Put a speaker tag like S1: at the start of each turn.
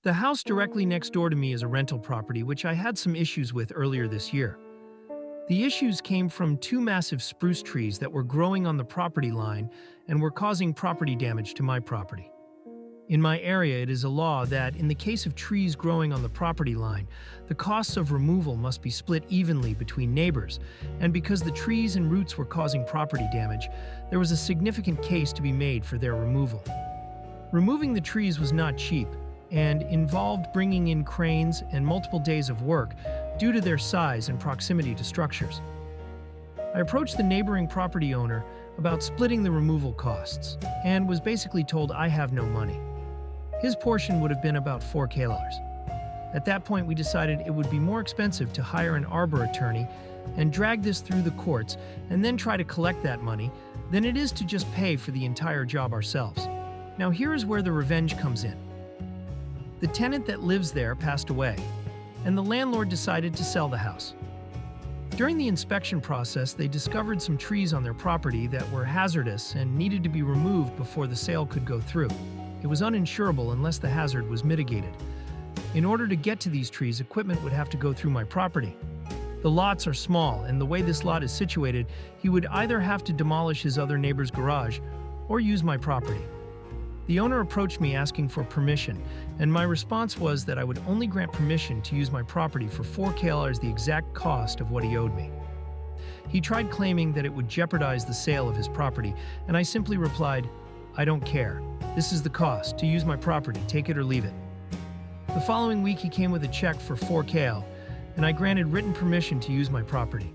S1: The house directly next door to me is a rental property, which I had some issues with earlier this year. The issues came from two massive spruce trees that were growing on the property line and were causing property damage to my property. In my area, it is a law that, in the case of trees growing on the property line, the costs of removal must be split evenly between neighbors, and because the trees and roots were causing property damage, there was a significant case to be made for their removal. Removing the trees was not cheap, and involved bringing in cranes and multiple days of work due to their size and proximity to structures. I approached the neighboring property owner about splitting the removal costs, and was basically told I have no money. His portion would have been about $4,000. At that point, we decided it would be more expensive to hire an arbor attorney and drag this through the courts and then try to collect that money than it is to just pay for the entire job ourselves. Now here is where the revenge comes in. The tenant that lives there passed away, and the landlord decided to sell the house. During the inspection process, they discovered some trees on their property that were hazardous and needed to be removed before the sale could go through. It was uninsurable unless the hazard was mitigated. In order to get to these trees, equipment would have to go through my property. The lots are small, and the way this lot is situated, he would either have to demolish his other neighbor's garage or use my property. The owner approached me asking for permission, and my response was that I would only grant permission to use my property for $4,000, the exact cost of what he owed me. He tried claiming that it would jeopardize the sale of his property, and I simply replied, "I don't care. This is the cost. To use my property, take it or leave it." The following week he came with a check for $4,000, and I granted written permission to use my property.